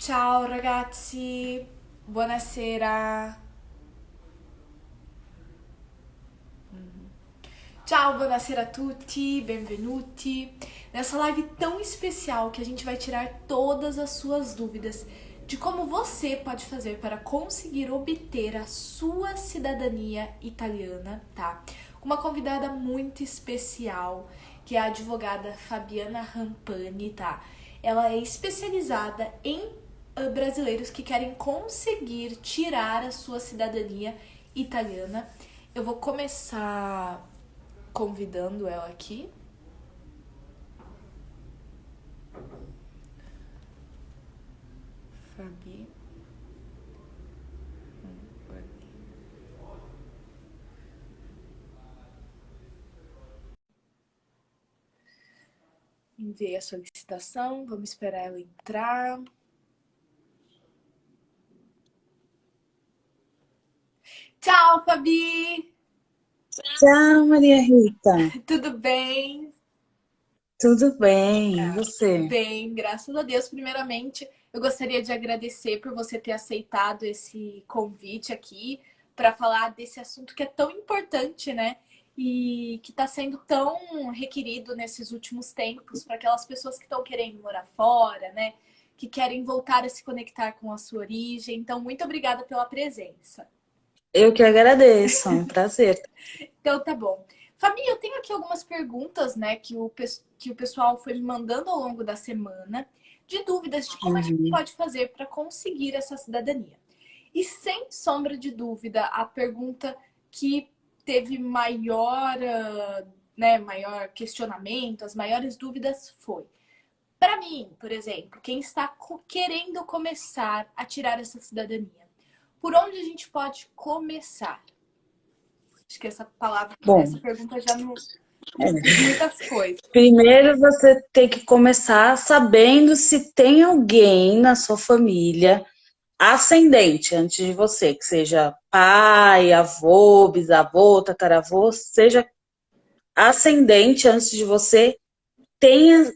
Ciao ragazzi, buonasera. Ciao, buonasera a tutti, benvenuti. Nessa live tão especial que a gente vai tirar todas as suas dúvidas de como você pode fazer para conseguir obter a sua cidadania italiana, tá? Uma convidada muito especial, que é a advogada Fabiana Rampani, tá? Ela é especializada em brasileiros que querem conseguir tirar a sua cidadania italiana. Eu vou começar convidando ela aqui. Fabi. Enviei a solicitação, vamos esperar ela entrar. Tchau, Fabi! Tchau, Maria Rita. Tudo bem? Tudo bem? E você? Bem, graças a Deus. Primeiramente, eu gostaria de agradecer por você ter aceitado esse convite aqui para falar desse assunto que é tão importante, né? E que está sendo tão requerido nesses últimos tempos para aquelas pessoas que estão querendo morar fora, né? Que querem voltar a se conectar com a sua origem. Então, muito obrigada pela presença. Eu que agradeço, é um prazer. Então, tá bom. Fabi, eu tenho aqui algumas perguntas, né, que o pessoal foi me mandando ao longo da semana, de dúvidas de como a gente Uhum. pode fazer para conseguir essa cidadania. E sem sombra de dúvida, a pergunta que teve maior, maior questionamento, as maiores dúvidas foi: para mim, por exemplo, quem está querendo começar a tirar essa cidadania, por onde a gente pode começar? Acho que essa palavra, essa Bom, pergunta já não diz muitas coisas. primeiro você tem que começar sabendo se tem alguém na sua família ascendente antes de você, que seja pai, avô, bisavô, tataravô, seja ascendente antes de você, tenha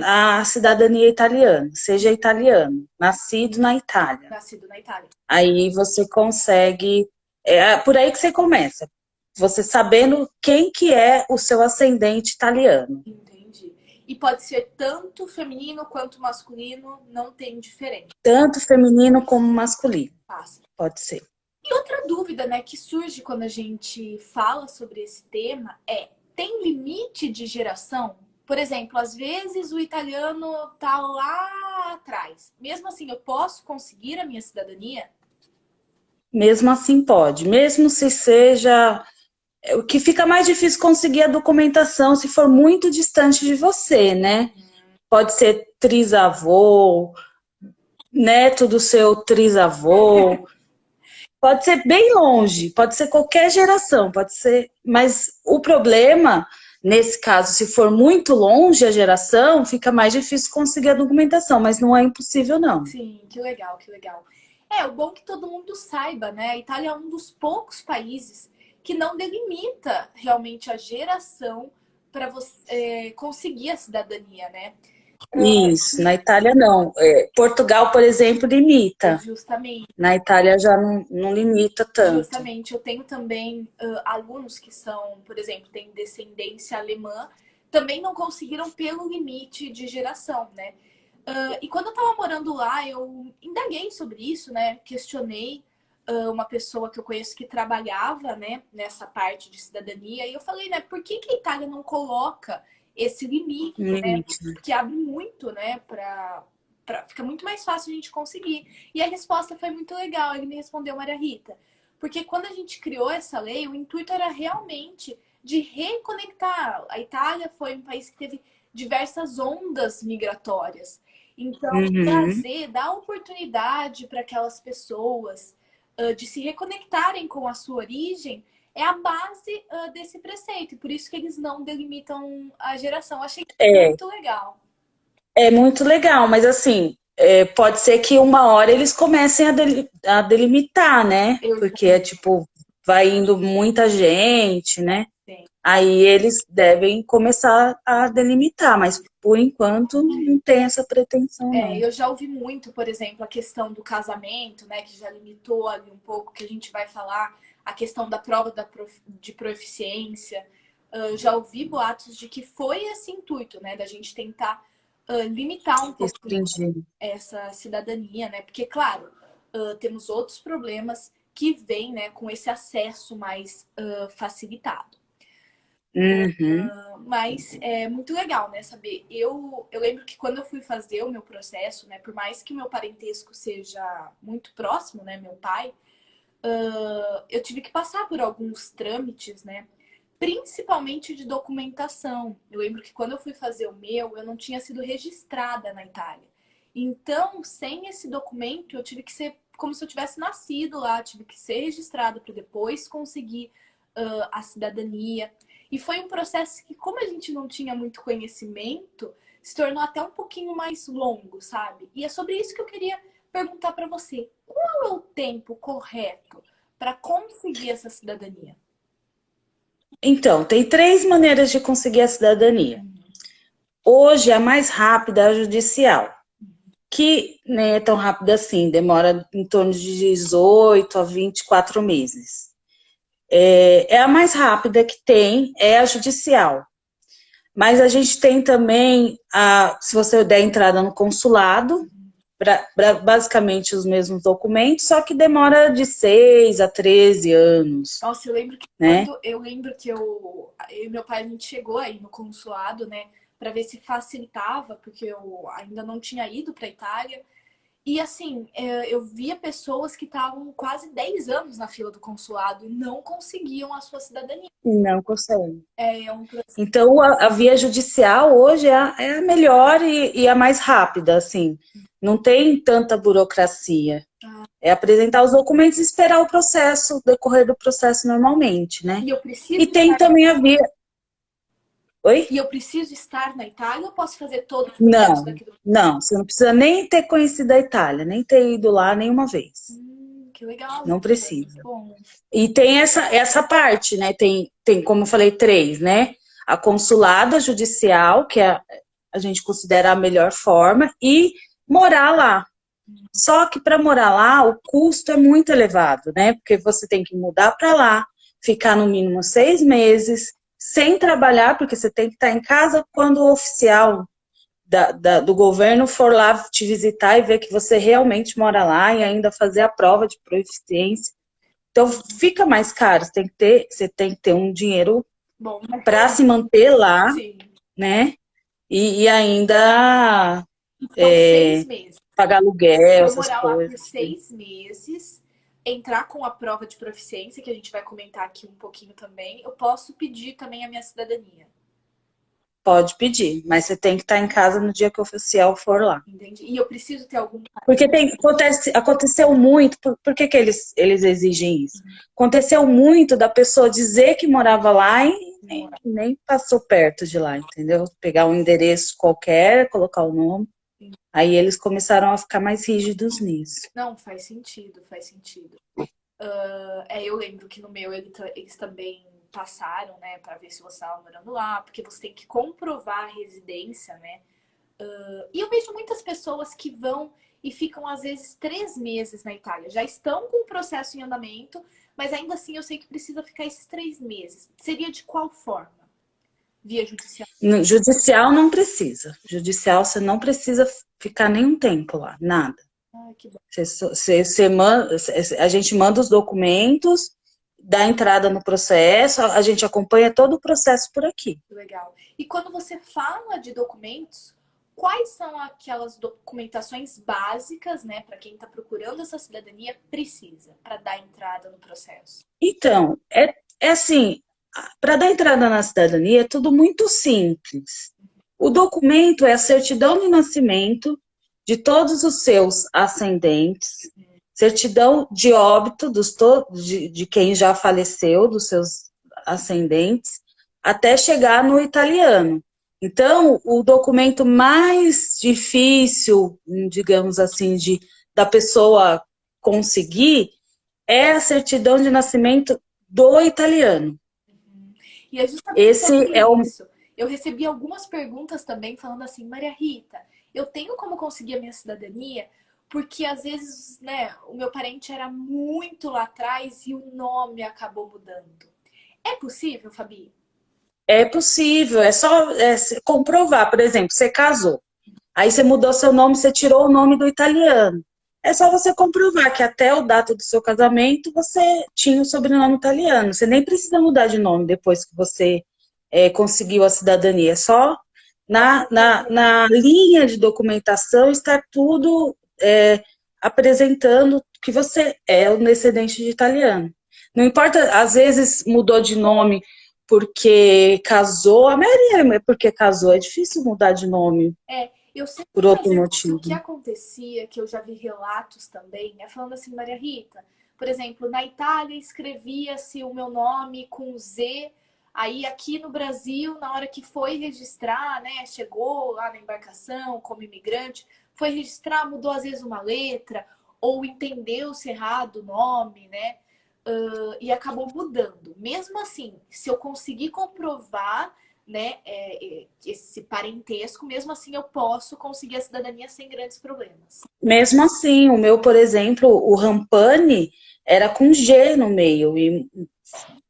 a cidadania italiana, seja italiano, nascido na Itália. Nascido na Itália. Aí você consegue. É por aí que você começa. Você sabendo quem que é o seu ascendente italiano. Entendi. E pode ser tanto feminino quanto masculino, não tem diferença. Tanto feminino como masculino. Passa. Pode ser. E outra dúvida, né, que surge quando a gente fala sobre esse tema é: tem limite de geração? Por exemplo, às vezes o italiano tá lá atrás. Mesmo assim, eu posso conseguir a minha cidadania? Mesmo assim pode. Mesmo se seja. O que fica mais difícil conseguir a documentação se for muito distante de você, né? Pode ser trisavô, neto do seu trisavô. Pode ser bem longe, pode ser qualquer geração, pode ser. Mas o problema, nesse caso, se for muito longe a geração, fica mais difícil conseguir a documentação, mas não é impossível, não. Sim, que legal, que legal. É, o bom é que todo mundo saiba, né? A Itália é um dos poucos países que não delimita realmente a geração para você conseguir a cidadania, né? Isso, na Itália não. Portugal, por exemplo, limita. Justamente, Na Itália já não limita tanto. justamente. Eu tenho também alunos que são, por exemplo, têm descendência alemã, também não conseguiram pelo limite de geração, né? E quando eu tava morando lá, eu indaguei sobre isso, né? Questionei uma pessoa que eu conheço que trabalhava, né, nessa parte de cidadania, e eu falei, né, por que a Itália não coloca esse limite, Um né? limite, né? Que abre muito, né, fica muito mais fácil a gente conseguir. E a resposta foi muito legal. Ele me respondeu: Maria Rita, porque quando a gente criou essa lei, o intuito era realmente de reconectar. A Itália foi um país que teve diversas ondas migratórias. Então, Uhum. trazer, dar oportunidade para aquelas pessoas de se reconectarem com a sua origem é a base desse preceito. E por isso que eles não delimitam a geração. Achei É, muito legal. é muito legal, mas assim, pode ser que uma hora eles comecem a delimitar, né? Eu Porque é tipo, vai indo muita gente, né? sei. aí eles devem começar a delimitar, mas por enquanto não tem essa pretensão, não. Eu já ouvi muito, por exemplo, a questão do casamento, né, que já limitou ali um pouco, que a gente vai falar, a questão da prova de proficiência. Já ouvi boatos de que foi esse intuito, né, da gente tentar limitar um pouco Entendi. essa cidadania, né, porque, claro, temos outros problemas que vêm, né, com esse acesso mais facilitado. Uhum. Mas é muito legal, né, saber. Eu lembro que quando eu fui fazer o meu processo, né, por mais que o meu parentesco seja muito próximo, né, meu pai, eu tive que passar por alguns trâmites, né, principalmente de documentação. Eu lembro que quando eu fui fazer o meu, eu não tinha sido registrada na Itália. Então, sem esse documento, eu tive que ser como se eu tivesse nascido lá, tive que ser registrada para depois conseguir a cidadania. E foi um processo que, como a gente não tinha muito conhecimento, se tornou até um pouquinho mais longo, sabe? E é sobre isso que eu queria perguntar para você. Qual é o tempo correto para conseguir essa cidadania? Então, tem 3 maneiras de conseguir a cidadania. Hoje, a mais rápida é a judicial, que nem é tão rápida assim, demora em torno de 18 a 24 meses. É a mais rápida que tem, é a judicial. Mas a gente tem também, se você der entrada no consulado, basicamente os mesmos documentos, só que demora de 6 a 13 anos, Nossa, eu lembro que né? eu e meu pai, a gente chegou aí no consulado, né, para ver se facilitava, porque eu ainda não tinha ido para Itália. E assim, eu via pessoas que estavam quase 10 anos na fila do consulado e não conseguiam a sua cidadania. Não consegue. É um processo. Então, a via judicial hoje é a melhor e a mais rápida, assim. Não tem tanta burocracia. É apresentar os documentos e esperar o decorrer do processo normalmente, né? E eu preciso E tem estar, também a via... Oi? e eu preciso estar na Itália ou posso fazer todo o processo Não, daqui do. não. Você não precisa nem ter conhecido a Itália, nem ter ido lá nenhuma vez. Que legal, Não é muito precisa. bom. E tem essa parte, né? Tem, como eu falei, 3, né? A consulada judicial, que a gente considera a melhor forma, e morar lá. Só que para morar lá, o custo é muito elevado, né? Porque você tem que mudar para lá, ficar no mínimo 6 meses, sem trabalhar, porque você tem que estar em casa quando o oficial do governo for lá te visitar e ver que você realmente mora lá e ainda fazer a prova de proficiência. Então fica mais caro, você tem que ter um dinheiro Bom, para se manter lá, sim. né? E ainda São 6 meses. pagar Se aluguel, eu essas morar lá por coisas. 6 meses, entrar com a prova de proficiência, que a gente vai comentar aqui um pouquinho também, eu posso pedir também a minha cidadania. Pode pedir, mas você tem que estar em casa no dia que o oficial for lá. Entendi. E eu preciso ter algum. Porque aconteceu muito, por que eles exigem isso? Aconteceu muito da pessoa dizer que morava lá e nem passou perto de lá, entendeu? Pegar um endereço qualquer, colocar o nome. Aí eles começaram a ficar mais rígidos nisso. Não, faz sentido, faz sentido. Eu lembro que no meu eles também passaram, né, para ver se você estava morando lá, porque você tem que comprovar a residência, né? E eu vejo muitas pessoas que vão e ficam, às vezes, 3 meses na Itália. Já estão com o processo em andamento, mas ainda assim eu sei que precisa ficar esses 3 meses. Seria de qual forma? Via judicial? No judicial não precisa. Judicial você não precisa ficar nenhum tempo lá, nada. Ai, que bom. A gente manda os documentos, dá entrada no processo, a gente acompanha todo o processo por aqui. Legal. E quando você fala de documentos, quais são aquelas documentações básicas, né, para quem está procurando essa cidadania, precisa para dar entrada no processo? Então, é assim, para dar entrada na cidadania é tudo muito simples. O documento é a certidão de nascimento de todos os seus ascendentes, certidão de óbito de quem já faleceu, dos seus ascendentes, até chegar no italiano. Então, o documento mais difícil, digamos assim, da pessoa conseguir é a certidão de nascimento do italiano. E é justamente Esse sobre é o isso. Eu recebi algumas perguntas também falando assim, Maria Rita, eu tenho como conseguir a minha cidadania? Porque às vezes, né, o meu parente era muito lá atrás e o nome acabou mudando. É possível, Fabi? É possível, é só comprovar. Por exemplo, você casou, aí você mudou seu nome, você tirou o nome do italiano. É só você comprovar que até o data do seu casamento você tinha o sobrenome italiano. Você nem precisa mudar de nome depois que você conseguiu a cidadania. É só na linha de documentação estar tudo apresentando que você é o descendente de italiano. Não importa, às vezes mudou de nome porque casou, a maioria é porque casou, é difícil mudar de nome Eu sei por muitas outro vezes que o motivo. que acontecia, que eu já vi relatos também, é falando assim, Maria Rita, por exemplo, na Itália escrevia-se o meu nome com Z, aí aqui no Brasil, na hora que foi registrar, né, chegou lá na embarcação como imigrante, foi registrar, mudou às vezes uma letra, ou entendeu-se errado o nome, né? E acabou mudando. Mesmo assim, se eu conseguir comprovar, né, esse parentesco, mesmo assim eu posso conseguir a cidadania sem grandes problemas. Mesmo assim, o meu, por exemplo, o Rampani era com G no meio, e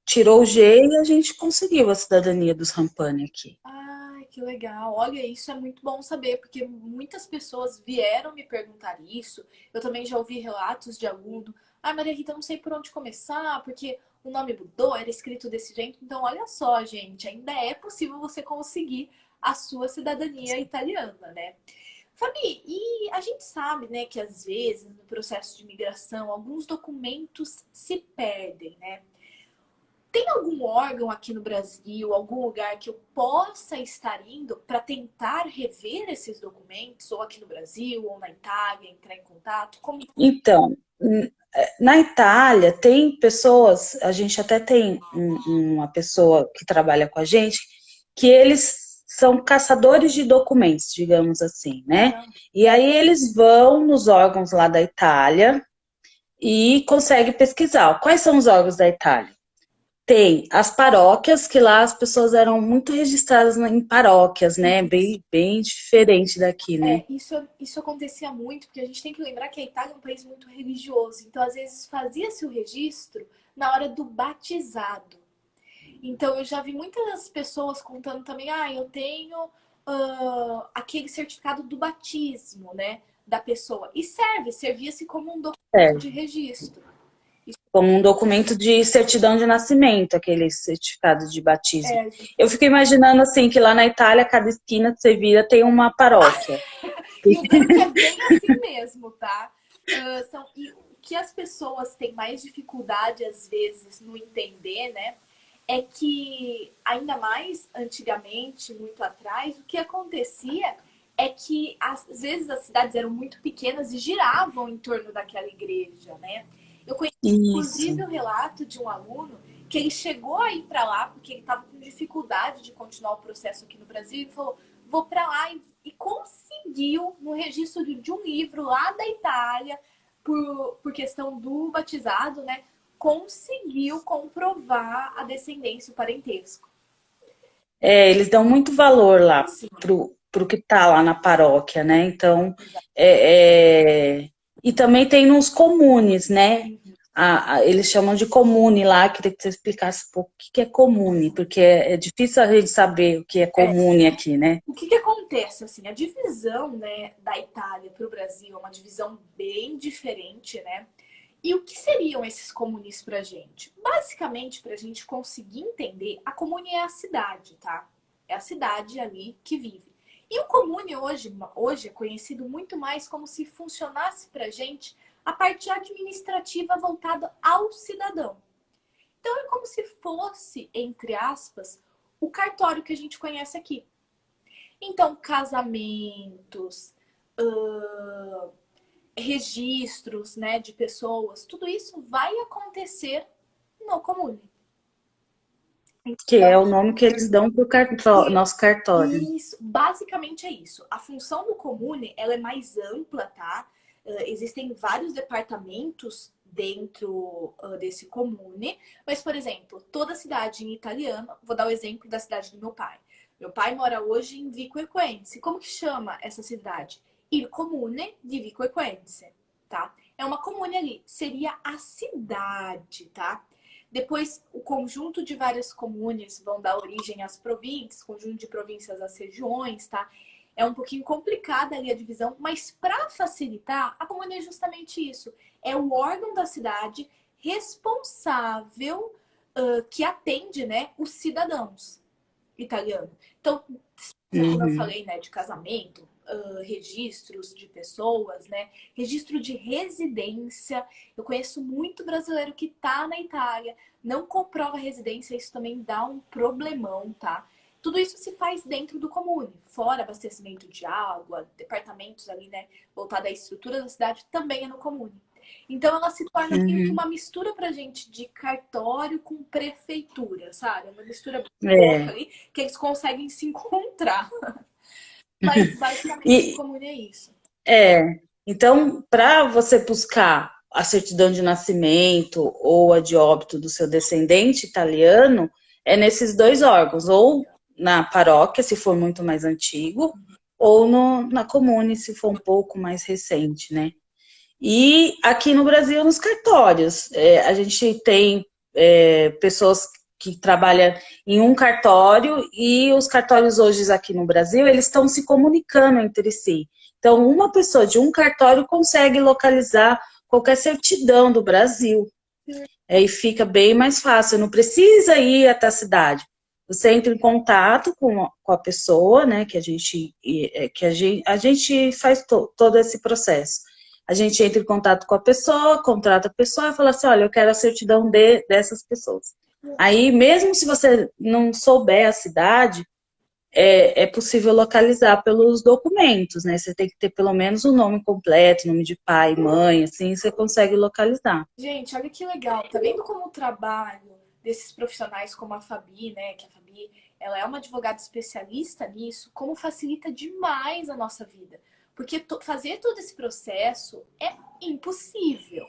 tirou o G e a gente conseguiu a cidadania dos Rampani aqui. Ai, que legal. Olha, isso é muito bom saber, porque muitas pessoas vieram me perguntar isso. Eu também já ouvi relatos de aluno. Ah, Maria Rita, eu não sei por onde começar, porque o nome mudou, era escrito desse jeito. Então, olha só, gente, ainda é possível você conseguir a sua cidadania italiana, né? Fabi, e a gente sabe, né, que às vezes no processo de imigração alguns documentos se perdem, né? Tem algum órgão aqui no Brasil, algum lugar que eu possa estar indo para tentar rever esses documentos, ou aqui no Brasil, ou na Itália, entrar em contato? Como... Então, na Itália tem pessoas, a gente até tem uma pessoa que trabalha com a gente, que eles são caçadores de documentos, digamos assim, né? Caramba. E aí eles vão nos órgãos lá da Itália e conseguem pesquisar. Quais são os órgãos da Itália? Tem as paróquias, que lá as pessoas eram muito registradas em paróquias, né? Bem diferente daqui, né? Isso acontecia muito, porque a gente tem que lembrar que a Itália é um país muito religioso. Então, às vezes, fazia-se o registro na hora do batizado. Então, eu já vi muitas pessoas contando também, eu tenho aquele certificado do batismo, né, da pessoa. E servia-se como um documento É, de registro. como um documento de certidão de nascimento, aquele certificado de batismo. É, Eu fico imaginando assim que lá na Itália, cada esquina que você vira tem uma paróquia. e o duro que é bem assim mesmo, tá? E o que as pessoas têm mais dificuldade, às vezes, no entender, né? É que, ainda mais antigamente, muito atrás, o que acontecia é que, às vezes, as cidades eram muito pequenas e giravam em torno daquela igreja, né? Eu conheci, Isso. inclusive, o relato de um aluno que ele chegou a ir para lá porque ele estava com dificuldade de continuar o processo aqui no Brasil e falou, vou para lá e conseguiu, no registro de um livro lá da Itália, por questão do batizado, né? Conseguiu comprovar a descendência, o parentesco. Eles dão muito valor lá Sim, pro que tá lá na paróquia, né? Então, e também tem nos comunes, né? Eles chamam de comune lá, queria que você explicasse um pouco o que é comune, porque é difícil a gente saber o que é comune aqui, né? o que acontece? Assim, a divisão, né, da Itália para o Brasil é uma divisão bem diferente, né? E o que seriam esses comunes para a gente? Basicamente, para a gente conseguir entender, a comune é a cidade, tá? É a cidade ali que vive. E o comune hoje é conhecido muito mais como se funcionasse para a gente a parte administrativa voltada ao cidadão. Então é como se fosse, entre aspas, o cartório que a gente conhece aqui. Então, casamentos, registros, né, de pessoas, tudo isso vai acontecer no comune. Que é Então, o nome que eles dão pro nosso cartório. isso, basicamente é isso. A função do comune, ela é mais ampla, tá? Existem vários departamentos dentro desse comune, mas, por exemplo, toda cidade em italiano, vou dar o exemplo da cidade do meu pai. Meu pai mora hoje em Vico Equense. Como que chama essa cidade? Il comune di Vico Equense, tá? É uma comune ali, seria a cidade, tá? Depois, o conjunto de várias comunes vão dar origem às províncias, conjunto de províncias às regiões, tá? É um pouquinho complicada ali a divisão, mas para facilitar, a comune é justamente isso. É o órgão da cidade responsável que atende, né, os cidadãos italianos. Então, como eu Uhum. falei, né, de casamento, registros de pessoas, né, registro de residência. Eu conheço muito brasileiro que tá na Itália, não comprova residência, isso também dá um problemão, tá? Tudo isso se faz dentro do comune, fora abastecimento de água, departamentos ali, né, voltado à estrutura da cidade, também é no comune. Então ela se torna meio que Uhum. uma mistura pra gente de cartório com prefeitura, sabe? Uma mistura louca É. ali, que eles conseguem se encontrar. Mas basicamente o E, comune é isso. então, para você buscar a certidão de nascimento ou a de óbito do seu descendente italiano, é nesses dois órgãos, ou na paróquia, se for muito mais antigo, ou na comune, se for um pouco mais recente, né? E aqui no Brasil, nos cartórios, a gente tem pessoas que trabalham em um cartório e os cartórios hoje aqui no Brasil, eles estão se comunicando entre si. Então, uma pessoa de um cartório consegue localizar qualquer certidão do Brasil. Aí fica bem mais fácil, não precisa ir até a cidade. Você entra em contato com a pessoa, né, a gente faz todo esse processo. A gente entra em contato com a pessoa, contrata a pessoa e fala assim, olha, eu quero a certidão dessas pessoas. Aí, mesmo se você não souber a cidade, é possível localizar pelos documentos, né? Você tem que ter pelo menos o nome completo, nome de pai, mãe, assim você consegue localizar. Gente, olha que legal. Tá vendo como o trabalho desses profissionais como a Fabi, né? Que a Fabi, ela é uma advogada especialista nisso, como facilita demais a nossa vida. Porque fazer todo esse processo é impossível.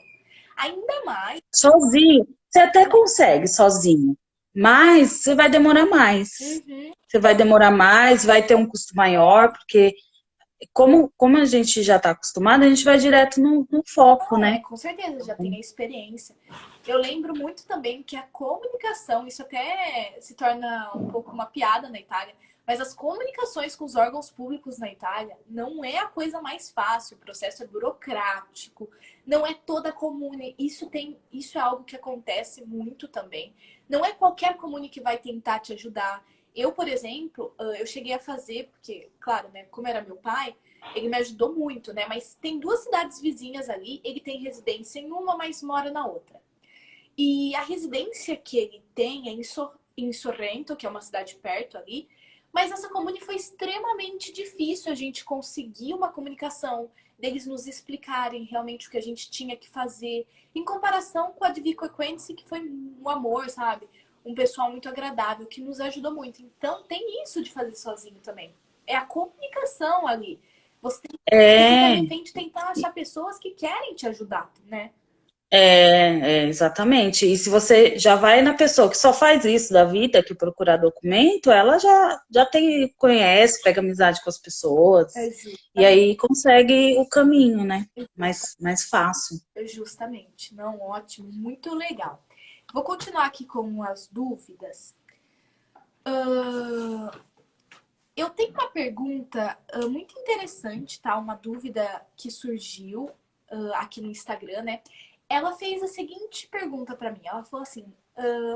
Ainda mais. Sozinho, você até consegue sozinho, mas você vai demorar mais. Uhum. Você vai demorar mais, vai ter um custo maior, porque como a gente já está acostumado, a gente vai direto no foco, Não, né? com certeza, já tem a experiência. Eu lembro muito também que a comunicação, isso até se torna um pouco uma piada na Itália, mas as comunicações com os órgãos públicos na Itália não é a coisa mais fácil, o processo é burocrático, não é toda comune, isso é algo que acontece muito também. Não é qualquer comune que vai tentar te ajudar. Eu, por exemplo, eu cheguei a fazer, porque, claro, né, como era meu pai, ele me ajudou muito, né? Mas tem duas cidades vizinhas ali, ele tem residência em uma, mas mora na outra. E a residência que ele tem é em Sorrento, que é uma cidade perto ali, mas essa comune foi extremamente difícil a gente conseguir uma comunicação, deles nos explicarem realmente o que a gente tinha que fazer, em comparação com a de Vico Equense, que foi um amor, sabe? Um pessoal muito agradável, que nos ajudou muito. Então tem isso de fazer sozinho também. É a comunicação ali. Você fica É, refém de tentar achar pessoas que querem te ajudar, né? exatamente. E se você já vai na pessoa que só faz isso da vida, que procurar documento, ela já tem, conhece, pega amizade com as pessoas, É e justamente. aí consegue o caminho, né? Mais fácil. Justamente. Não, ótimo, muito legal. Vou continuar aqui com as dúvidas. Eu tenho uma pergunta muito interessante, tá? Uma dúvida que surgiu aqui no Instagram, né? Ela fez a seguinte pergunta para mim. Ela falou assim: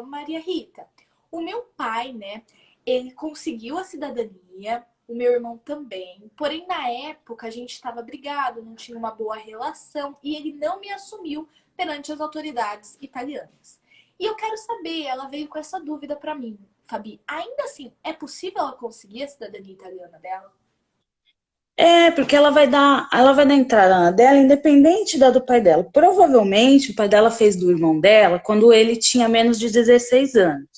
Maria Rita, o meu pai, né? Ele conseguiu a cidadania, o meu irmão também. Porém, na época a gente estava brigado, não tinha uma boa relação e ele não me assumiu perante as autoridades italianas. E eu quero saber, ela veio com essa dúvida para mim, Fabi. Ainda assim, é possível ela conseguir a cidadania italiana dela? Porque ela vai dar entrada na dela, independente da do pai dela. Provavelmente o pai dela fez do irmão dela quando ele tinha menos de 16 anos.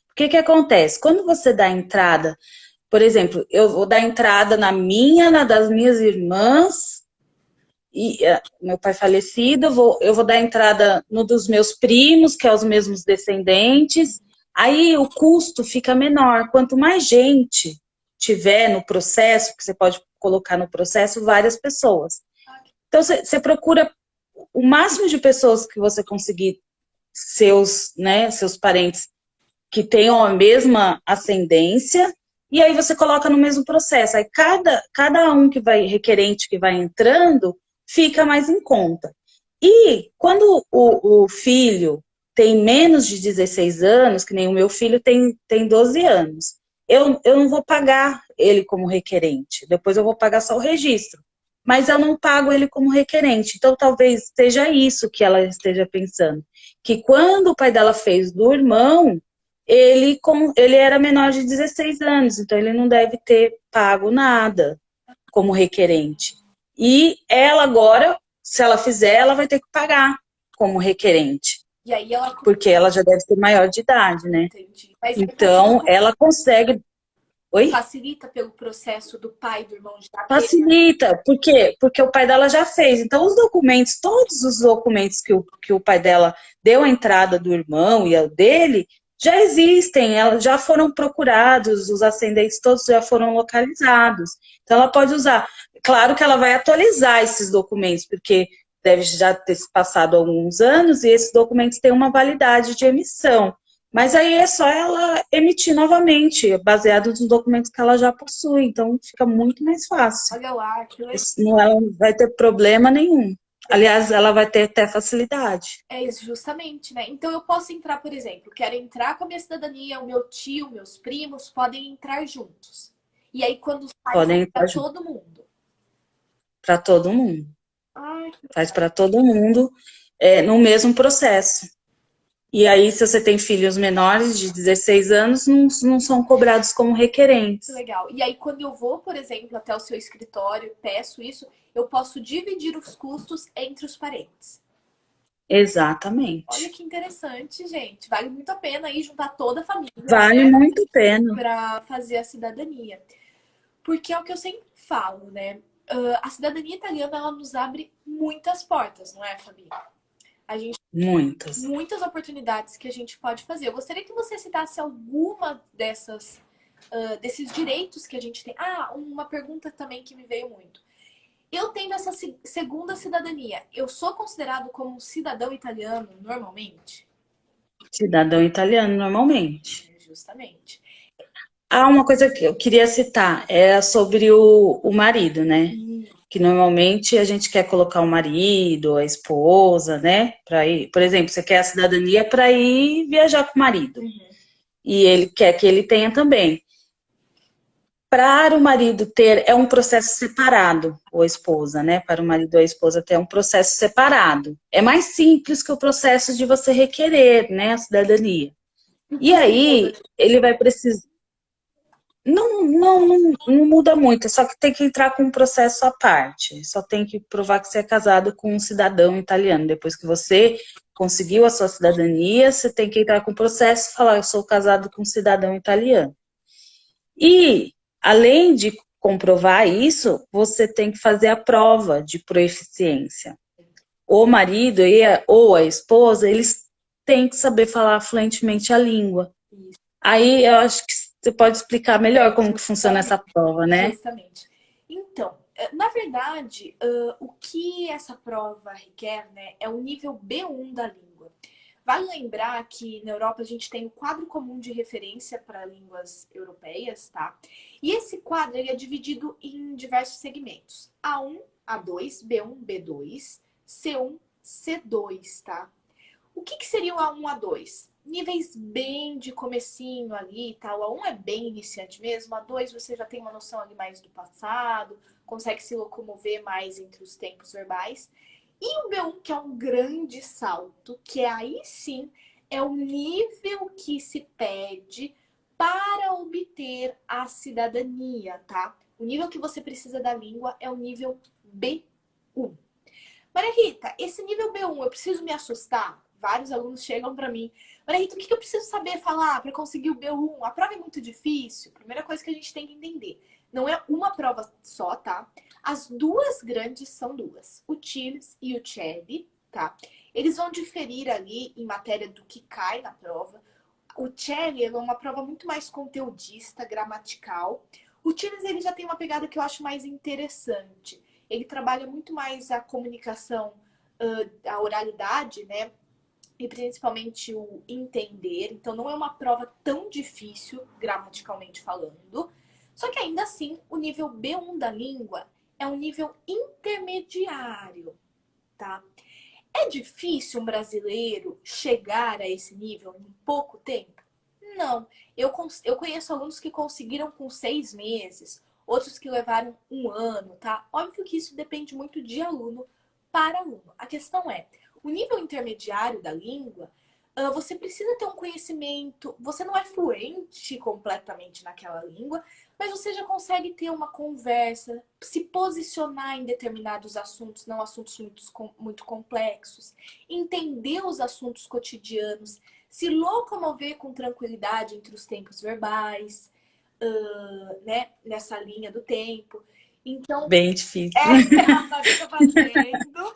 O que que acontece? Quando você dá entrada, por exemplo, eu vou dar entrada na das minhas irmãs, e meu pai falecido, eu vou dar entrada no dos meus primos, que é os mesmos descendentes, aí o custo fica menor. Quanto mais gente tiver no processo, que você pode colocar no processo várias pessoas. Então, você procura o máximo de pessoas que você conseguir, seus parentes que tenham a mesma ascendência, e aí você coloca no mesmo processo. Aí cada um requerente que vai entrando, fica mais em conta. E quando o filho tem menos de 16 anos, que nem o meu filho tem 12 anos, eu não vou pagar ele como requerente, depois eu vou pagar só o registro. Mas eu não pago ele como requerente. Então, talvez seja isso que ela esteja pensando. Que quando o pai dela fez do irmão, ele era menor de 16 anos, então ele não deve ter pago nada como requerente. E ela agora, se ela fizer, ela vai ter que pagar como requerente. E aí ela... Porque ela já deve ser maior de idade, né? Entendi. Mas então, ela consegue... Oi? Facilita pelo processo do pai e do irmão de dar. Facilita. Por quê? Porque o pai dela já fez. Então, os documentos, todos os documentos que o pai dela deu a entrada do irmão e a dele, já existem, já foram procurados, os ascendentes todos já foram localizados. Então, ela pode usar. Claro que ela vai atualizar esses documentos, porque deve já ter se passado alguns anos e esses documentos têm uma validade de emissão. Mas aí é só ela emitir novamente, baseado nos documentos que ela já possui. Então, fica muito mais fácil. Olha lá, que legal. Ela não vai ter problema nenhum. Aliás, ela vai ter até facilidade. É isso, justamente, né? Então eu posso entrar, por exemplo, quero entrar com a minha cidadania, o meu tio, meus primos podem entrar juntos. E aí quando os pais podem entrar para todo mundo. Para todo mundo. Ai, faz para todo mundo no mesmo processo. E aí, se você tem filhos menores de 16 anos, não são cobrados como requerentes. Legal. E aí, quando eu vou, por exemplo, até o seu escritório, peço isso, eu posso dividir os custos entre os parentes. Exatamente. Olha que interessante, gente. Vale muito a pena aí juntar toda a família. Vale muito a pena. Para fazer a cidadania. Porque é o que eu sempre falo, né? A cidadania italiana, ela nos abre muitas portas, não é, Fabi? A gente muitas oportunidades que a gente pode fazer. Eu gostaria que você citasse alguma desses direitos que a gente tem. Uma pergunta também que me veio muito. Eu tendo essa segunda cidadania, eu sou considerado como um cidadão italiano normalmente? Cidadão italiano normalmente. Justamente. Uma coisa que eu queria citar é sobre o marido, né? Que normalmente a gente quer colocar o marido, a esposa, né? Para ir, por exemplo, você quer a cidadania para ir viajar com o marido. E ele quer que ele tenha também. Para o marido ter, é um processo separado, ou a esposa, né? Para o marido ou a esposa ter um processo separado. É mais simples que o processo de você requerer, né? A cidadania. E aí, ele vai precisar. Não muda muito, só que tem que entrar com um processo à parte. Só tem que provar que você é casado com um cidadão italiano. Depois que você conseguiu a sua cidadania, você tem que entrar com o processo e falar, eu sou casado com um cidadão italiano. E, além de comprovar isso, você tem que fazer a prova de proeficiência. O marido ou a esposa, eles têm que saber falar fluentemente a língua. Aí, eu acho que você pode explicar melhor como que funciona essa prova, né? Justamente. Então, na verdade, o que essa prova requer, né, é o nível B1 da língua. Vale lembrar que na Europa a gente tem o quadro comum de referência para línguas europeias, tá? E esse quadro ele é dividido em diversos segmentos. A1, A2, B1, B2, C1, C2, tá? O que seria o A1, A2? Níveis bem de comecinho ali e tal. A 1 é bem iniciante mesmo. A 2 você já tem uma noção ali mais do passado, consegue se locomover mais entre os tempos verbais. E o B1, que é um grande salto, que aí sim é o nível que se pede para obter a cidadania, tá? O nível que você precisa da língua é o nível B1. Maria Rita, esse nível B1, eu preciso me assustar? Vários alunos chegam para mim. Maria Rita, o que eu preciso saber falar para conseguir o B1? A prova é muito difícil? Primeira coisa que a gente tem que entender. Não é uma prova só, tá? As duas grandes são duas, o TILS e o CHED, tá? Eles vão diferir ali em matéria do que cai na prova. O CHED é uma prova muito mais conteudista, gramatical. O TILS ele já tem uma pegada que eu acho mais interessante. Ele trabalha muito mais a comunicação, a oralidade, né? E principalmente o entender. Então, não é uma prova tão difícil, gramaticalmente falando. Só que ainda assim, o nível B1 da língua é um nível intermediário, tá? É difícil um brasileiro chegar a esse nível em pouco tempo? Não. Eu conheço alunos que conseguiram com 6 meses, outros que levaram um ano, tá? Óbvio que isso depende muito de aluno para aluno. A questão é, o nível intermediário da língua, você precisa ter um conhecimento, você não é fluente completamente naquela língua, mas você já consegue ter uma conversa, se posicionar em determinados assuntos, não assuntos muito complexos, entender os assuntos cotidianos, se locomover com tranquilidade entre os tempos verbais, né, nessa linha do tempo. Então, Bem difícil. a Fabi tá fazendo.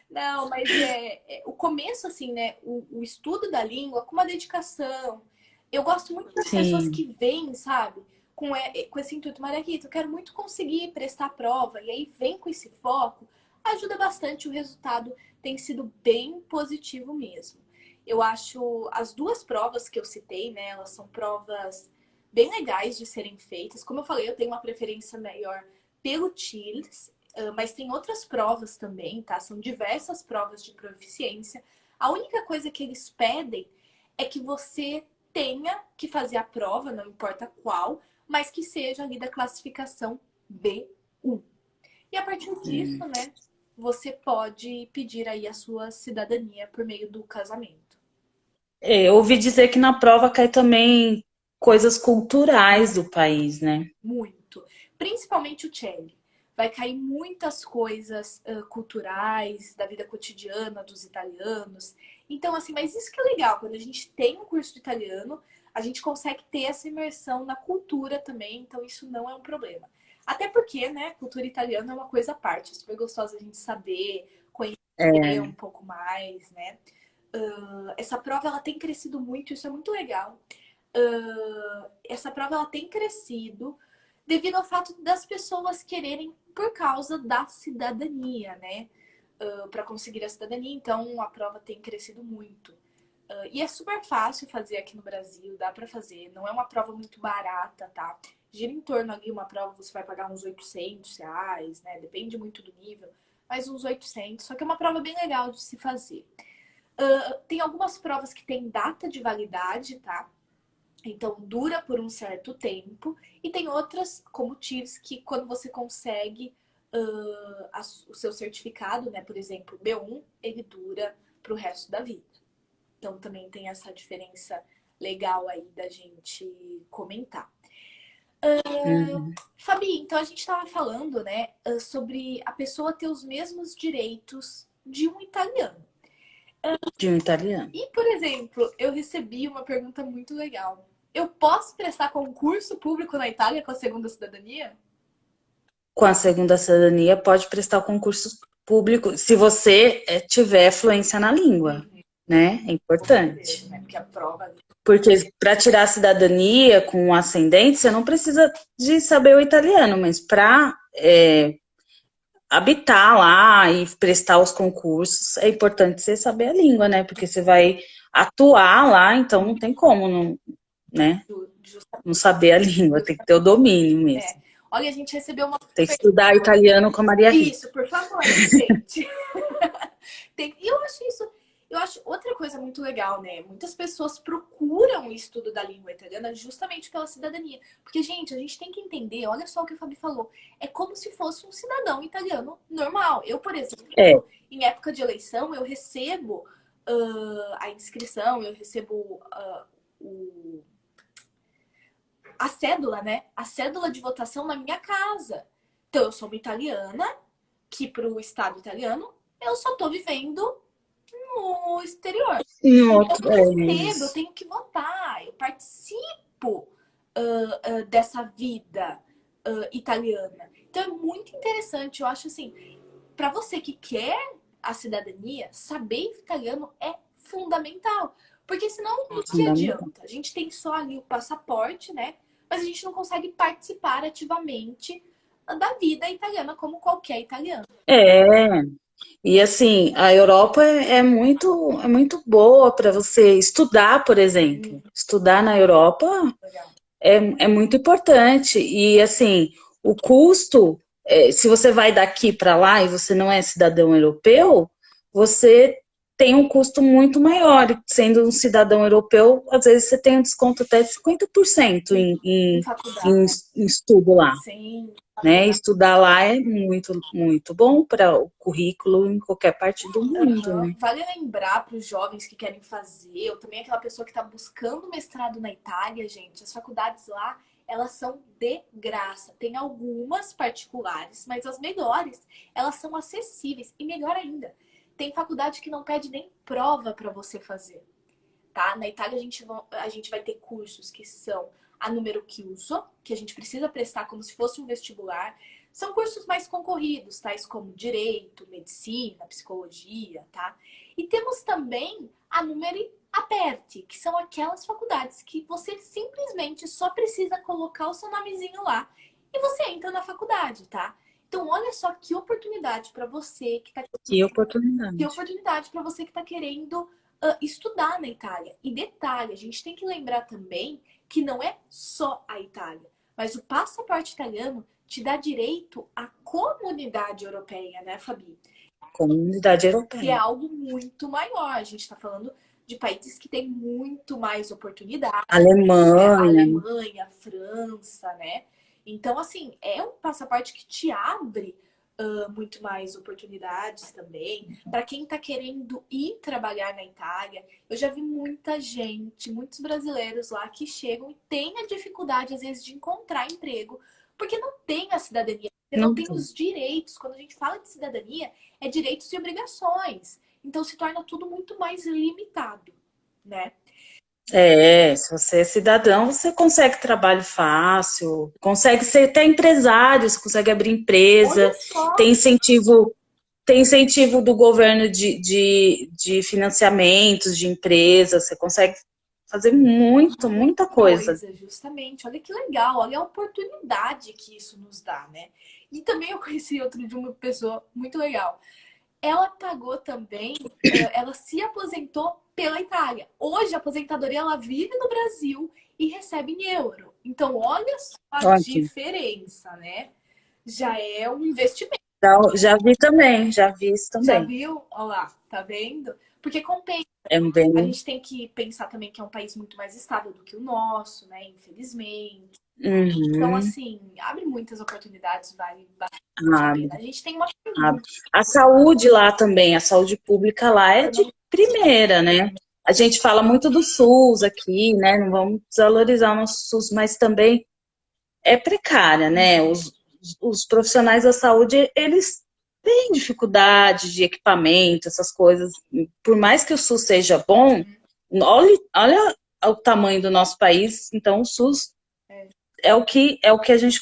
Não, mas o começo, assim, né? O estudo da língua com uma dedicação. Eu gosto muito das pessoas Sim. que vêm, sabe? Com esse intuito, Maria Rita, eu quero muito conseguir prestar a prova, e aí vem com esse foco, ajuda bastante, o resultado tem sido bem positivo mesmo. Eu acho as duas provas que eu citei, né? Elas são provas bem legais de serem feitas. Como eu falei, eu tenho uma preferência maior pelo TILS, mas tem outras provas também, tá? São diversas provas de proficiência. A única coisa que eles pedem é que você tenha que fazer a prova, não importa qual, mas que seja ali da classificação B1. E a partir disso, né, você pode pedir aí a sua cidadania por meio do casamento. Eu ouvi dizer que na prova cai também coisas culturais do país, né? Muito. Principalmente o Celli. Vai cair muitas coisas culturais, da vida cotidiana dos italianos. Então, assim, mas isso que é legal, quando a gente tem um curso de italiano, a gente consegue ter essa imersão na cultura também, então isso não é um problema. Até porque, né, cultura italiana é uma coisa à parte, é super gostosa a gente saber, conhecer um pouco mais, né? Essa prova, ela tem crescido muito, isso é muito legal. Essa prova, ela tem crescido devido ao fato das pessoas quererem por causa da cidadania, né? Para conseguir a cidadania, então a prova tem crescido muito. E é super fácil fazer aqui no Brasil, dá para fazer, não é uma prova muito barata, tá? Gira em torno ali, uma prova você vai pagar uns R$ 800, né? Depende muito do nível, mas uns 800, só que é uma prova bem legal de se fazer. Tem algumas provas que tem data de validade, tá? Então, dura por um certo tempo. E tem outras, como o TIRS, que quando você consegue o seu certificado, né? Por exemplo, B1, ele dura para o resto da vida. Então, também tem essa diferença legal aí da gente comentar. Uhum. Fabi, então a gente estava falando, né, sobre a pessoa ter os mesmos direitos de um italiano. De um italiano. E, por exemplo, eu recebi uma pergunta muito legal. Eu posso prestar concurso público na Itália com a segunda cidadania? Com a segunda cidadania, pode prestar o concurso público, se você tiver fluência na língua, né? É Com certeza, importante. né? Porque a prova. Porque para tirar a cidadania com um ascendente, você não precisa de saber o italiano, mas para habitar lá e prestar os concursos, é importante você saber a língua, né? Porque você vai atuar lá, então não tem como não, né? Não saber a língua, tem que ter o domínio mesmo. Olha, a gente recebeu uma. Tem que estudar italiano com a Maria Rita. Isso, por favor, gente. E eu acho isso. Eu acho outra coisa muito legal, né? Muitas pessoas procuram o estudo da língua italiana justamente pela cidadania. Porque, gente, a gente tem que entender, olha só o que o Fabi falou. É como se fosse um cidadão italiano normal. Eu, por exemplo, em época de eleição, eu recebo a inscrição, eu recebo a cédula, né? A cédula de votação na minha casa. Então, eu sou uma italiana que, para o Estado italiano, eu só tô vivendo no exterior. Então, eu recebo, eu tenho que votar, eu participo dessa vida italiana. Então é muito interessante, eu acho assim, para você que quer a cidadania, saber italiano é fundamental. Porque senão, do que Fundamental. adianta? A gente tem só ali o passaporte, né? Mas a gente não consegue participar ativamente da vida italiana como qualquer italiano. É, e assim, a Europa é muito boa para você estudar, por exemplo. Estudar na Europa Legal. é muito importante. E assim, o custo, se você vai daqui para lá e você não é cidadão europeu, você tem um custo muito maior. E sendo um cidadão europeu, às vezes você tem um desconto até de 50% Em faculdade. em estudo lá, Sim, né? faculdade. Estudar lá é muito, muito bom para o currículo em qualquer parte do mundo, Uhum. né? Vale lembrar para os jovens que querem fazer, ou também aquela pessoa que está buscando mestrado na Itália, gente, as faculdades lá, elas são de graça. Tem algumas particulares, mas as melhores, elas são acessíveis. E melhor ainda, tem faculdade que não pede nem prova para você fazer, tá? Na Itália a gente vai ter cursos que são a número chiuso, que a gente precisa prestar como se fosse um vestibular. São cursos mais concorridos, tais como direito, medicina, psicologia, tá? E temos também a numeri aperti, que são aquelas faculdades que você simplesmente só precisa colocar o seu nomezinho lá e você entra na faculdade, tá? Então, olha só que oportunidade para você que está Que que oportunidade. oportunidade para você que está querendo estudar na Itália. E detalhe, a gente tem que lembrar também que não é só a Itália, mas o passaporte italiano te dá direito à comunidade europeia, né, Fabi? Comunidade Que é Europeia. algo muito maior. A gente está falando de países que têm muito mais oportunidade, né? A Alemanha. Alemanha, a França, né? Então, assim, é um passaporte que te abre muito mais oportunidades também. Para quem está querendo ir trabalhar na Itália, eu já vi muita gente, muitos brasileiros lá que chegam e têm a dificuldade, às vezes, de encontrar emprego, porque não tem a cidadania, porque não Não tem tem. os direitos. Quando a gente fala de cidadania, é direitos e obrigações. Então se torna tudo muito mais limitado, né? Se você é cidadão, você consegue trabalho fácil, consegue ser até empresário, você consegue abrir Olha empresa, só, tem incentivo, tem incentivo do governo de financiamentos de empresas, você consegue fazer muita muita coisa. coisa, justamente. Olha que legal, olha a oportunidade que isso nos dá, né? E também eu conheci outro de uma pessoa muito legal. Ela pagou também, ela se aposentou pela Itália. Hoje a aposentadoria ela vive no Brasil e recebe em euro. Então olha só a Olha aqui. diferença, né? Já é um investimento. Já vi também, já vi isso Já também. viu? Olha lá, tá vendo? Porque compensa. É A bem. gente tem que pensar também que é um país muito mais estável do que o nosso, né? Infelizmente. Então, Uhum. assim, abre muitas oportunidades, vale bastante a pena. Abre, A gente tem uma abre. pergunta. A saúde lá também, a saúde pública lá é Eu de não primeira, né? A gente fala muito do SUS aqui, né? Não vamos desvalorizar o nosso SUS, mas também é precária, né? Os profissionais da saúde, eles têm dificuldade de equipamento, essas coisas. Por mais que o SUS seja bom, olha o tamanho do nosso país, então o SUS é, é o que a gente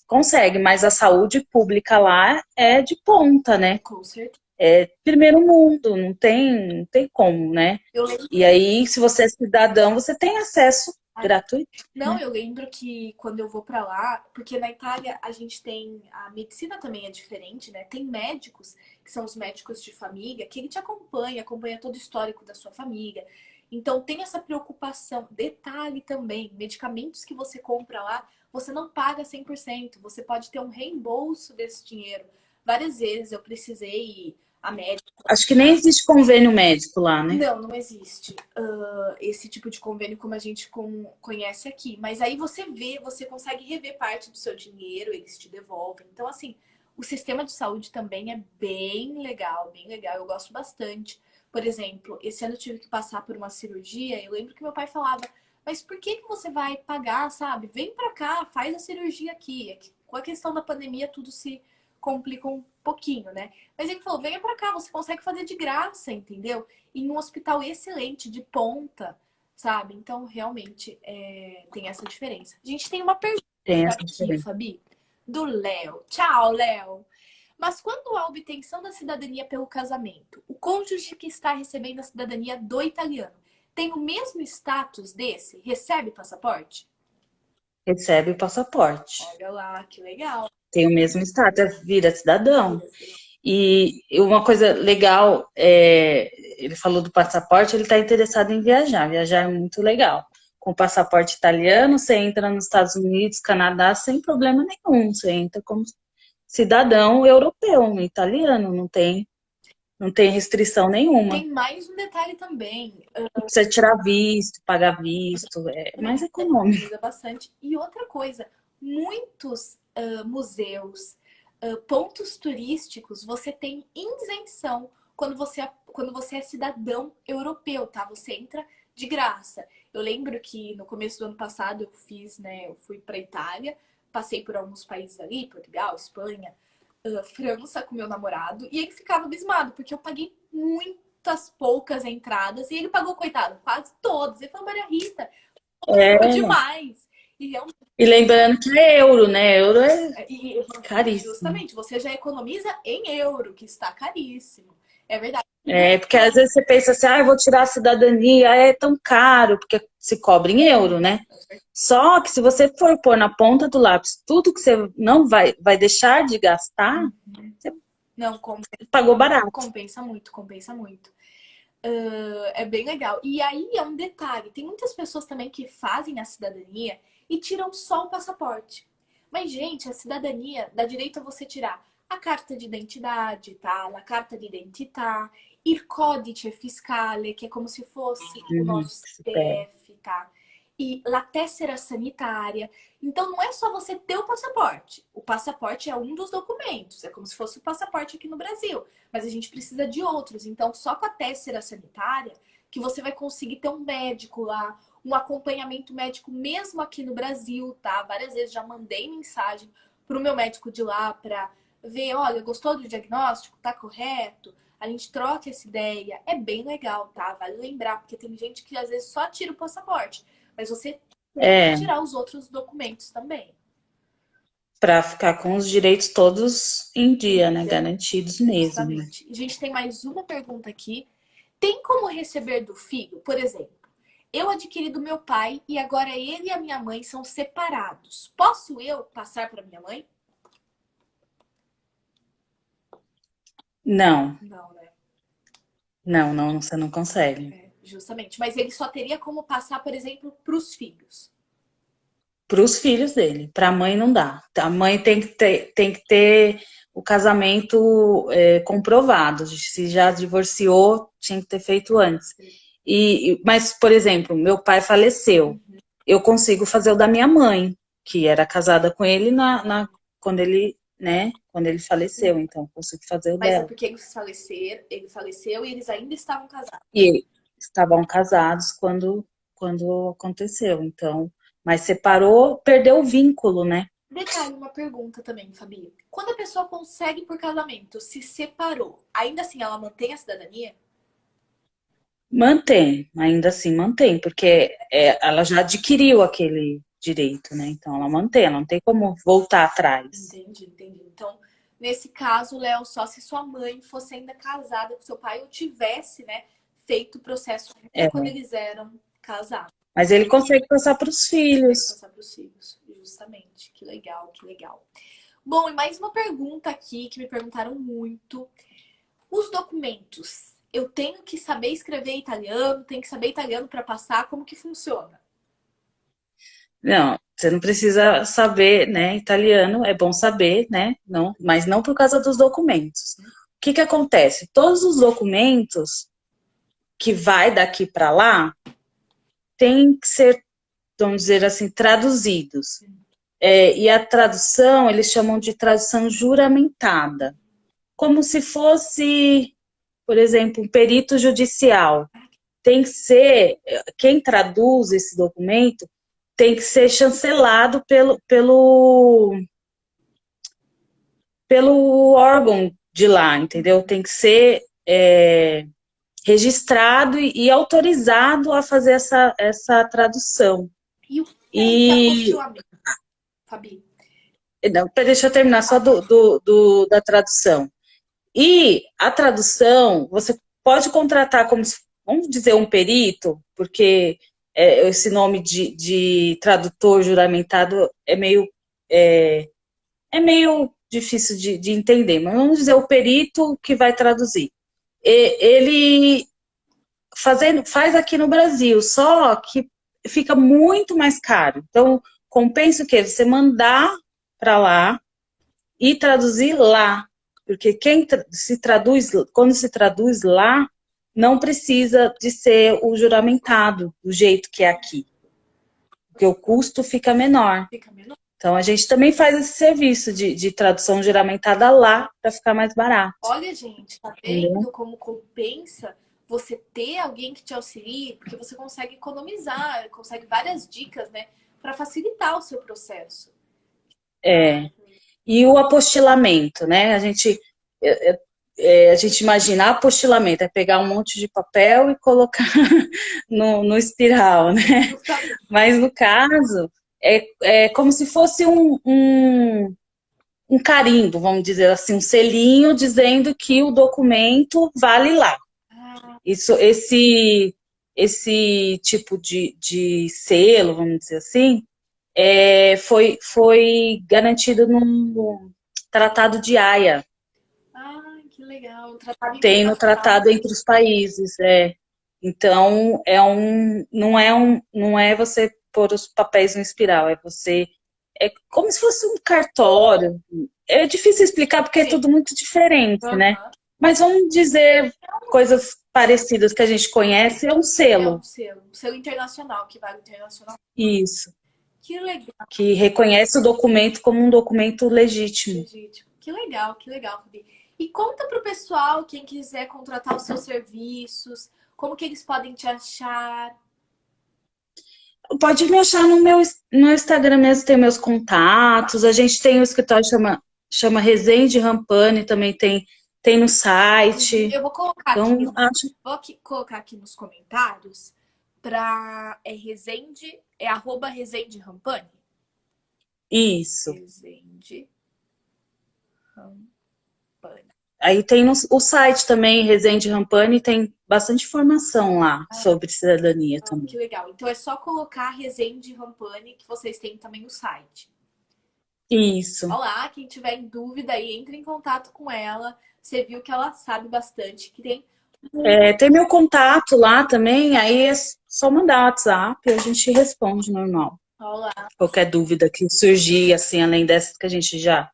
consegue, mas a saúde pública lá é de ponta, né? com certeza. É primeiro mundo, não tem como, né? Eu lembro, E aí, se você é cidadão, você tem acesso gratuito, não, né? eu lembro que quando eu vou pra lá, porque na Itália a gente tem a medicina também é diferente, né? Tem médicos que são os médicos de família, que ele te acompanha, acompanha todo o histórico da sua família. Então tem essa preocupação. Detalhe também, medicamentos que você compra lá, você não paga 100%, você pode ter um reembolso desse dinheiro. Várias vezes eu precisei ir a médico. Acho que nem existe convênio médico lá, né? Não, não existe esse tipo de convênio como a gente conhece aqui. Mas aí você vê, você consegue rever parte do seu dinheiro, eles te devolvem. Então, assim, o sistema de saúde também é bem legal, bem legal. Eu gosto bastante. Por exemplo, esse ano eu tive que passar por uma cirurgia. Eu lembro que meu pai falava, mas por que que você vai pagar, sabe? Vem pra cá, faz a cirurgia aqui. É que com a questão da pandemia, tudo se complica um pouquinho, né? Mas ele falou, venha pra cá, você consegue fazer de graça, entendeu? Em um hospital excelente, de ponta. sabe? Então, realmente, tem essa diferença. A gente tem uma pergunta Tem essa aqui, diferença. Fabi, do Léo. Tchau, Léo. Mas quando há obtenção da cidadania pelo casamento, o cônjuge que está recebendo a cidadania do italiano tem o mesmo status desse? Recebe passaporte? Recebe o passaporte. Olha lá, que legal. Tem o mesmo status, vira cidadão. Vira cidadão. E uma coisa legal, ele falou do passaporte, ele está interessado em viajar. Viajar é muito legal. Com o passaporte italiano, você entra nos Estados Unidos, Canadá, sem problema nenhum. Você entra como cidadão europeu, um italiano, não tem restrição nenhuma. Tem mais um detalhe também. Não precisa tirar visto, pagar visto, é mais econômico. Ajuda bastante. E outra coisa, muitos museus, pontos turísticos, você tem isenção quando você é cidadão europeu, tá? Você entra de graça. Eu lembro que no começo do ano passado eu fui para Itália, passei por alguns países ali, Portugal, Espanha, França com meu namorado, e ele ficava abismado, porque eu paguei muitas poucas entradas, e ele pagou, coitado, quase todas. Ele falou, Maria Rita, demais. E, E lembrando que é euro, né? Euro é caríssimo. justamente, você já economiza em euro, que está caríssimo. É verdade. Porque às vezes você pensa assim, eu vou tirar a cidadania, é tão caro, porque se cobra em euro, né? Só que se você for pôr na ponta do lápis tudo que você não vai deixar de gastar, você não, pagou barato. Compensa muito, compensa muito. É bem legal. E aí é um detalhe, tem muitas pessoas também que fazem a cidadania e tiram só o passaporte. Mas, gente, a cidadania dá direito a você tirar a carta de identidade, tá? A carta de identità, il codice fiscale, que é como se fosse o nosso CPF, tá? E la tessera sanitária. Então, não é só você ter o passaporte. O passaporte é um dos documentos. É como se fosse o passaporte aqui no Brasil. Mas a gente precisa de outros. Então, só com a tessera sanitária que você vai conseguir ter um médico lá, um acompanhamento médico mesmo aqui no Brasil, tá? Várias vezes já mandei mensagem pro meu médico de lá para ver, olha, gostou do diagnóstico? Tá correto? A gente troca essa ideia. É bem legal, tá? Vale lembrar, porque tem gente que às vezes só tira o passaporte. Mas você tem que tirar os outros documentos também. Para ficar com os direitos todos em dia, né? Garantidos mesmo. Justamente. Né? A gente tem mais uma pergunta aqui. Tem como receber do filho? Por exemplo, eu adquiri do meu pai e agora ele e a minha mãe são separados. Posso eu passar para minha mãe? Não. Não, né? Não, você não consegue. Justamente. Mas ele só teria como passar, por exemplo, para os filhos. Para os filhos dele. Para a mãe não dá. A mãe tem que ter o casamento comprovado. Se já divorciou, tinha que ter feito antes. Mas, por exemplo, meu pai faleceu. Eu consigo fazer o da minha mãe, que era casada com ele quando ele faleceu. Então, eu consigo fazer o dela. Mas é porque ele faleceu e eles ainda estavam casados. E estavam casados quando aconteceu. Então, mas separou, perdeu o vínculo, né? Detalhe, uma pergunta também, Fabi. Quando a pessoa consegue por casamento, se separou, ainda assim ela mantém a cidadania? Mantém, ainda assim mantém, porque ela já adquiriu aquele direito, né? Então ela mantém, ela não tem como voltar atrás. Entendi. Então, nesse caso, Léo, só se sua mãe fosse ainda casada com seu pai ou tivesse, né, feito o processo quando eles eram casados. Mas ele consegue passar para os filhos. Passar para os filhos, justamente. Que legal, que legal. Bom, e mais uma pergunta aqui que me perguntaram muito. Os documentos, eu tenho que saber escrever italiano, tenho que saber italiano para passar, como que funciona? Não, você não precisa saber, né, italiano, é bom saber, né, não, mas não por causa dos documentos. O que acontece? Todos os documentos que vai daqui para lá têm que ser, vamos dizer assim, traduzidos. E a tradução, eles chamam de tradução juramentada. Como se fosse, por exemplo, um perito judicial. Tem que ser, quem traduz esse documento tem que ser chancelado pelo órgão de lá, entendeu? Tem que ser registrado e autorizado a fazer essa tradução. E o que é esse E apostilamento, Fabi? não, deixa eu terminar só da tradução. E a tradução, você pode contratar como, vamos dizer, um perito, porque esse nome de tradutor juramentado é, é meio difícil de entender, mas vamos dizer o perito que vai traduzir. Ele faz aqui no Brasil, só que fica muito mais caro. Então, compensa o quê? Você mandar para lá e traduzir lá. Porque quando se traduz lá, não precisa de ser o juramentado do jeito que é aqui. Porque o custo fica menor. Fica menor. Então, a gente também faz esse serviço de tradução juramentada lá para ficar mais barato. Olha, gente, tá vendo como compensa você ter alguém que te auxilie? Porque você consegue economizar, consegue várias dicas, né? Para facilitar o seu processo. E o apostilamento, né? A gente imagina apostilamento, é pegar um monte de papel e colocar no espiral, né? Mas no caso, é como se fosse um carimbo, vamos dizer assim, um selinho dizendo que o documento vale lá. Esse tipo de selo, vamos dizer assim, foi garantido no Tratado de Haia. Ah, que legal. Tem no tratado entre os países. Então, não é você pôr os papéis no espiral, é como se fosse um cartório. É difícil explicar porque é tudo muito diferente, né? Mas vamos dizer coisas parecidas que a gente conhece, é um selo. Um selo internacional, que vale internacional. Isso. Que legal. Que reconhece o documento como um documento legítimo. Que legal, Fabi. E conta pro pessoal, quem quiser contratar os seus serviços, como que eles podem te achar? Pode me achar no Instagram mesmo, tem meus contatos. A gente tem um escritório chama Resende Rampani, também tem no site. Eu vou colocar então, colocar aqui nos comentários para Resende, @Resende Rampani? Isso. Resende Rampani. Aí tem o site também, Resende Rampani, tem bastante informação lá sobre cidadania também. Que legal. Então é só colocar Resende Rampani, que vocês têm também no site. Isso. Olá, quem tiver em dúvida aí, entre em contato com ela. Você viu que ela sabe bastante, que tem... Tem meu contato lá também, aí é só mandar WhatsApp e a gente responde normal. Olá. Qualquer dúvida que surgir, assim, além dessas que a gente já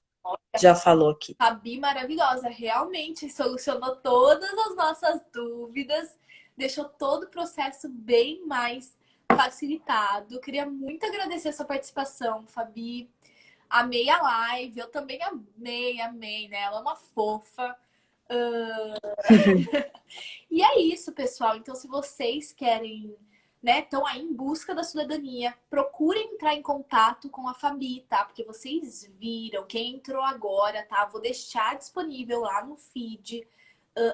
falou aqui. Fabi maravilhosa, realmente solucionou todas as nossas dúvidas, deixou todo o processo bem mais facilitado. Queria muito agradecer a sua participação, Fabi. Amei a live, eu também amei, né? Ela é uma fofa. E é isso, pessoal. Então, se vocês querem, né, estão aí em busca da cidadania, procurem entrar em contato com a Fabi, tá? Porque vocês viram, quem entrou agora, tá? Vou deixar disponível lá no feed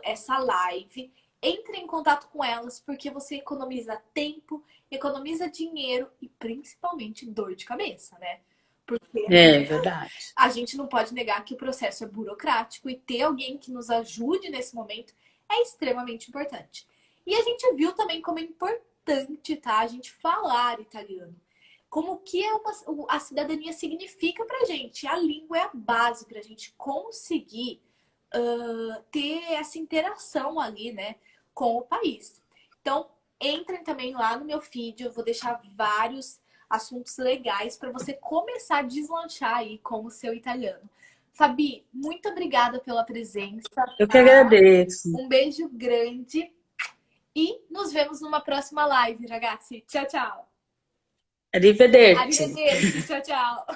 essa live. Entre em contato com elas, porque você economiza tempo, economiza dinheiro e principalmente dor de cabeça, né? Porque verdade. A gente não pode negar que o processo é burocrático e ter alguém que nos ajude nesse momento é extremamente importante. E a gente viu também como é importante, tá? A gente falar italiano. Como que a cidadania significa pra gente. A língua é a base pra gente conseguir ter essa interação ali, né, com o país. Então, entrem também lá no meu feed, eu vou deixar vários assuntos legais para você começar a deslanchar aí com o seu italiano. Fabi, muito obrigada pela presença. Eu que agradeço. Um beijo grande e nos vemos numa próxima live, ragazzi. Tchau, tchau. Arrivederci. Arrivederci, tchau, tchau.